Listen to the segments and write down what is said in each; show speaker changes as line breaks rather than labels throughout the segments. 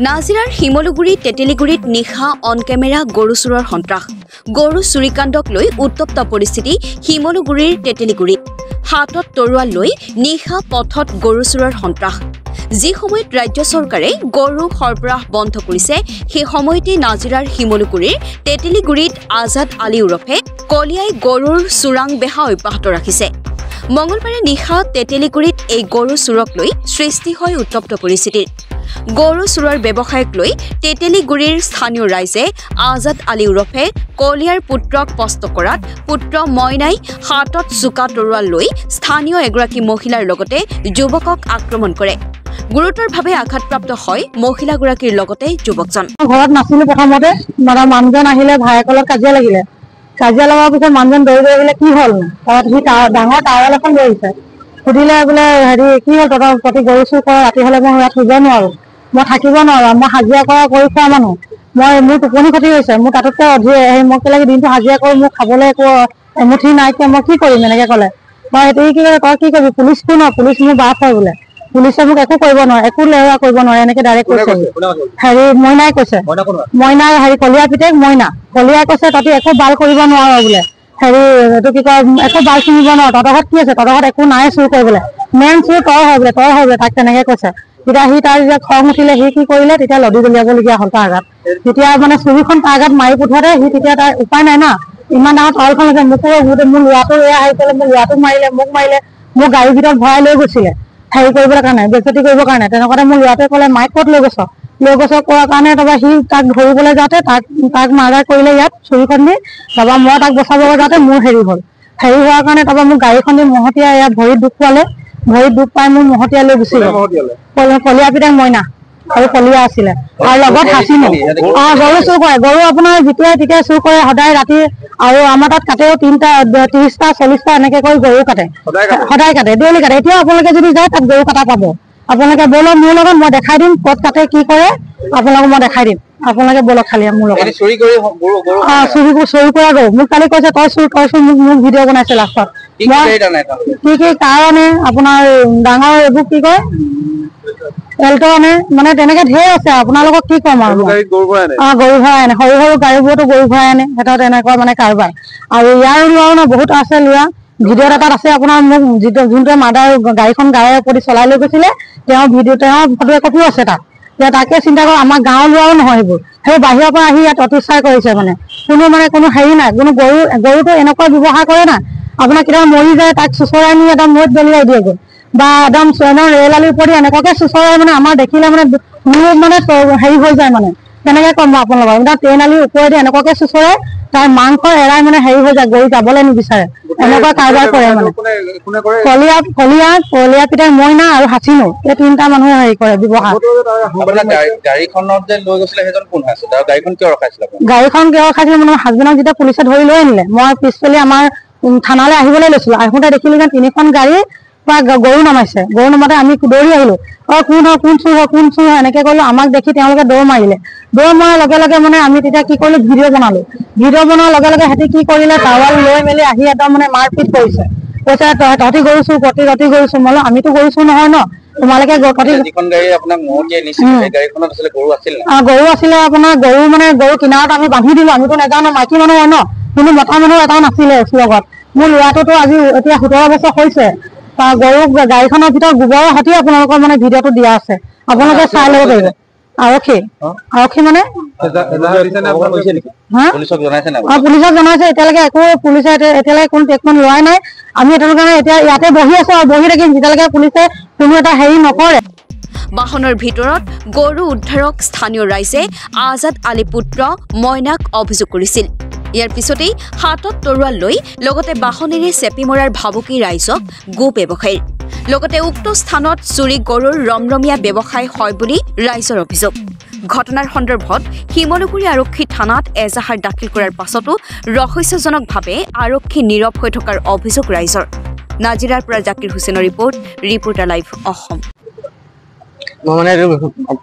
নাজিৰাৰ শিমলুগুৰি তেতেলিগুৰিত নিশা on camera গৰু চুৰৰ সন্ত্ৰাস গৰু চুৰিকাণ্ডক লৈ উত্তপ্ত পৰিস্থিতি শিমলুগুৰিৰ তেতেলিগুৰিত হাতত তৰোৱাল লৈ নিশা পথত গৰু চুৰৰ সন্ত্ৰাস যি সময়ত ৰাজ্য চৰকাৰে গৰু সৰবৰাহ বন্ধ কৰিছে সেই সময়তে নাজিৰাৰ শিমলুগুৰিৰ তেতেলিগুৰিত আজাদ আলী উৰফে কলিয়াই গৰুৰ চুৰাং বেহা অব্যাহত ৰাখিছে মঙলবাৰে নিশা তেতেলিগুৰিত এই গৰু চুৰক লৈ সৃষ্টি হয় উত্তপ্ত পৰিস্থিতিৰ গৰু চুৰৰ ব্যৱসায়ক লৈ তেতেলিগুৰিৰ স্থানীয় ৰাইজে আজাদ আলী উৰফে কলিয়াৰ পুত্ৰক পস্ত কৰাত পুত্ৰ মইনাই হাতত চুকা তৰোৱাল লৈ স্থানীয় এগৰাকী মহিলাৰ লগতে যুৱকক আক্ৰমণ কৰে গুৰুতৰভাৱে আঘাতপ্ৰাপ্ত হয় মহিলাগৰাকীৰ লগতে যুৱকজন
ঘৰত নাছিল প্ৰথমতে মানে মানুহজন আহিলে ভাইকলত কাজিয়া লাগিলে কাজিয়া লগাৰ পিছত মানুহজন দৌৰি আহিলে কি হ'ল তাত সি ডাঙৰ টাৱেল এখন লৈ আহিছে সুধিলে বোলে হেৰি কি হ'ল তহঁতৰ প্ৰতি গৰু চুৰ কৰা ৰাতি হ'লে মই ইয়াত শুব নোৱাৰো মই থাকিব নোৱাৰো মই হাজিৰা কৰা কৰি খোৱা মানুহ মোৰ টোপনি ক্ষতি হৈছে মোৰ তাতোতকৈ মই কেলেকে দিনটো হাজিৰা কৰো মোক খাবলৈ একো এমুঠি নাইকিয়া মই কি কৰিম এনেকে ক'লে মই সেইটো কি তই কি কৰিবি পুলিচ কোন পুলিচ মোৰ বাপ হয় বোলে পুলিচে মোক একো কৰিব নোৱাৰে একো লেৱা কৰিব নোৱাৰে এনেকে ডাইৰেক্ট কৈছে হেৰি মইনাই কৈছে মইনাই হেৰি কলিয়া পিতেক মইনা কলিয়াই কৈছে তহঁতি একো বাল কৰিব নোৱাৰ বোলে হেৰি এইটো কি কয় একো বাল চিনিব নোৱাৰ তহঁতৰ ঘৰত কি আছে তহঁতৰ ঘৰত একো নাই চুৰ কৰিবলৈ মেইন চুৰ তই হয় বোলে তাক তেনেকে কৈছে তেতিয়া সি তাৰ যেতিয়া খং উঠিলে সি কি কৰিলে তেতিয়া লদি দলিয়াবলগীয়া হ'ল তাৰ আগত তেতিয়া মানে চুৰিখন তাৰ আগত মাৰি পঠোৱাতে সি তেতিয়া তাৰ উপায় নাই না ইমান ডাঙৰ টাৱেলখন আছে মোৰ ল'ৰাটো এয়া আহি পেলাই মোৰ ল'ৰাটোক মাৰিলে মোক গাড়ীৰ ভিতৰত ভৰাই লৈ গৈছিলে হেৰি কৰিবলৈ কাৰণে বেজতি কৰিবৰ কাৰণে তেনেকুৱাতে মোৰ ল'ৰাটোৱে ক'লে মাইক ক'ত লৈ গৈছ কোৱাৰ কাৰণে তাৰপৰা সি তাক ধৰিবলৈ যাওঁতে তাক মাৰ্ডাৰ কৰিলে ইয়াত চুৰিখন দি তাৰপৰা মই তাক বচাব যাওঁতে মোৰ হেৰি হোৱাৰ কাৰণে তাৰপৰা মোৰ গাড়ীখন দি মহতিয়াই ইয়াত ভৰিত দুখ পালে ভৰিত দুখ পাই মোৰ মহতিয়াই লৈ গুচি গ'ল কলিয়া পিতেক মইনা আৰু কলিয়া আছিলে আৰু লগত হাচিনো গৰু চুৰ কৰে গৰু আপোনাৰ যেতিয়াই তেতিয়াই চুৰ কৰে সদায় ৰাতি আৰু আমাৰ তাত কাটেও 30টা 40টা এনেকে কৰি গৰু কাটে সদায় কাটে ডেইলি কাটে এতিয়াও আপোনালোকে যদি যায় তাত গৰু কাটা পাব আপোনালোকে বলক মোৰ লগত মই দেখাই দিম ক'ত কাটে কি কৰে আপোনালোকক মই দেখাই দিম আপোনালোকে বলক খালি মোৰ লগত চুৰি কৰা গৰু মোক কালি কৈছে তই চুৰ মোক ভিডিঅ' বনাইছে লাষ্টত কি কাৰণে আপোনাৰ ডাঙৰ এইবোৰ কি কয় এলটো আনে মানে তেনেকে ঢেৰ আছে আপোনালোকক কি কম আৰু গৰু ভৰাই আনে সৰু সৰু গাড়ীবোৰতো গৰু ভৰাই আনে এটা তেনেকুৱা মানে কাৰোবাৰ আৰু ইয়াৰ লোৱাও ন বহুত আছে লোৱা ভিডিঅ' এটাত আছে আপোনাৰ মোক যোনটোৱে মাদাৰ গাড়ীখন গাড়ীৰ ওপৰত চলাই লৈ গৈছিলে তেওঁৰ ফটো একপিও আছে তাকে চিন্তা কৰক আমাৰ গাঁৱৰ লোৱাও নহয় সেইবোৰ বাহিৰৰ পৰা আহি ইয়াত অত্যাচাৰ কৰিছে মানে কোনো হেৰি নাই কোনো গৰুটো এনেকুৱা ব্যৱহাৰ কৰে না আপোনাৰ কেতিয়াবা মৰি যায় তাক চুচৰাই নি এটা মৈত দলিয়াই দিয়েগৈ বা একদম ৰেল আলিৰ ওপৰত এনেকুৱাকে চুচৰাই মানে আমাৰ দেখিলে মানে মোৰ মানে হেৰি হৈ যায় মানে কেনেকে কম মই আপোনালোকক এতিয়া ট্ৰেইন আলিৰ ওপৰেদি এনেকুৱাকে চুচৰাই তাৰ মাংস এৰাই মানে হেৰি হৈ যায় গৰু যাবলৈ নিবিচাৰে এনেকুৱা কাৰবাৰ কৰে মানে কলিয়া পিতেক মইনা আৰু হাচিনো এই 3টা মানুহে হেৰি কৰে ব্যৱহাৰ গাড়ীখন কিয় ৰখাইছিলে মানে হাজবেণ্ডক যেতিয়া পুলিচে ধৰি লৈ আনিলে মই পিছফালে আমাৰ থানালৈ আহিবলৈ লৈছিলো আহোঁতে দেখিলো যে 3খন গাড়ী গৰু নামাইছে গৰু নামাতে আমি দৌৰি আহিলো কোন চুৰ হয় এনেকে কলো আমাক দেখি তেওঁলোকে দৌৰ মাৰিলে দৌৰ মৰাৰ লগে লগে মানে আমি তেতিয়া কি কৰিলো ভিডিঅ' বনালো ভিডিঅ' বনোৱাৰ লগে লগে সিহঁতি কি কৰিলে টাৱাল লৈ মেলি আহি একদম মানে মাৰপিট কৈছে তহঁতি গৰু চুৰ মই আমিতো গৰু চুৰ নহয় ন তোমালোকে গৰু আছিলে আপোনাৰ গৰু কিনাৰত আমি বান্ধি দিলো আমিতো নাজানো মাইকী মানুহ হয় ন কিন্তু মতা মানুহ এটাও নাছিলে লগত মোৰ ল'ৰাটোতো আজি এতিয়া 17 বছৰ হৈছে গৰু গাড়ীখনৰ ভিতৰত গোবৰৰ সৈতে আপোনালোকৰ মানে ভিডিঅ'টো দিয়া আছে আপোনালোকে চাই ল'ব পাৰিব আৰক্ষী মানে পুলিচক জনাইছে এতিয়ালৈকে একো পুলিচে এতিয়ালৈকে কোনো ট্ৰিটমেণ্ট লোৱাই নাই আমি এতিয়ালৈকে এতিয়া ইয়াতে বহি আছো আৰু বহি থাকিম যেতিয়ালৈকে পুলিচে কোনো এটা হেৰি নকৰে
বাহনৰ ভিতৰত গৰু উদ্ধাৰক স্থানীয় ৰাইজে আজাদ আলী পুত্ৰ মইনাক অভিযোগ কৰিছিল ইয়াৰ পিছতেই হাতত তৰোৱাল লৈ লগতে বাহনেৰে চেপি মৰাৰ ভাবুকি ৰাইজক গো ব্যৱসায়ীৰ লগতে উক্ত স্থানত চুৰি গৰুৰ ৰমৰমীয়া ব্যৱসায় হয় বুলি ৰাইজৰ অভিযোগ ঘটনাৰ সন্দৰ্ভত শিমলুগুৰি আৰক্ষী থানাত এজাহাৰ দাখিল কৰাৰ পাছতো ৰহস্যজনকভাৱে আৰক্ষী নীৰৱ হৈ থকাৰ অভিযোগ ৰাইজৰ নাজিৰাৰ পৰা জাকিৰ হুছেইনৰ ৰিপৰ্টাৰ লাইভ অসম
মানে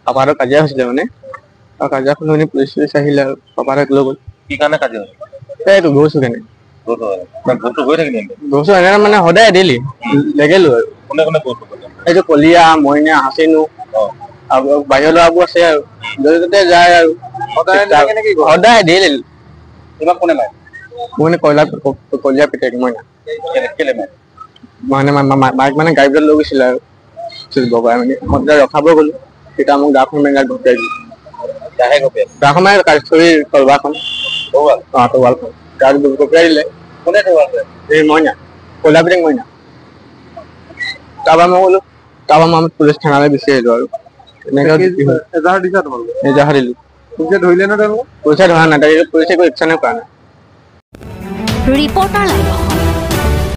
পাপাৰৰ কাজিয়া হৈছিলে মানে কাজিয়াখন শুনি পুলিচ আহিলে আৰু পাপাৰক লৈ গ'ল কি কাৰণে কাজিয়া এইটো গৈছো কেনে গৈছো এনে মানে সদায় ডেইলি লেগেলো আৰু এইটো কলিয়া মইনা হাচিনো আৰু বাহিৰৰ ল'ৰাবোৰ আছে আৰু য'তে যায় আৰু সদায় ডেইলি
তোমাক কোনে মাৰে
মানে কয়লা পিতেক মইনা
কেলে মাৰে
মানে মাইক মানে গাড়ী ভিতৰত লৈ গৈছিলে আৰু বগাই মানে মই তেতিয়া ৰখাব গ'লো তেতিয়া মোক গাঁওখন মেঙাত গপিয়াই দিলে
কাহে গপিয়াই
গাঁওখন মানে কাঠচুৰিৰ তলবাখন তলবালখন গাত গপিয়াই দিলে
কোনে তৰোৱাল কৰে
এই মইনা কয়লা পিতেক মইনা তাৰপৰা মই গ'লো তাৰপৰা মই পুলিচ থানালৈ গুচি আহিলো আৰু এনেকৈ
এজাহাৰ দিছা তোমালোকে
এজাহাৰ দিলো
পুলিচে ধৰিলে নে তেওঁলোকক
পুলিচে ধৰা নাই পুলিচে একো একশ্যনে কৰা নাই
ৰিপৰ্টাৰ লাইভ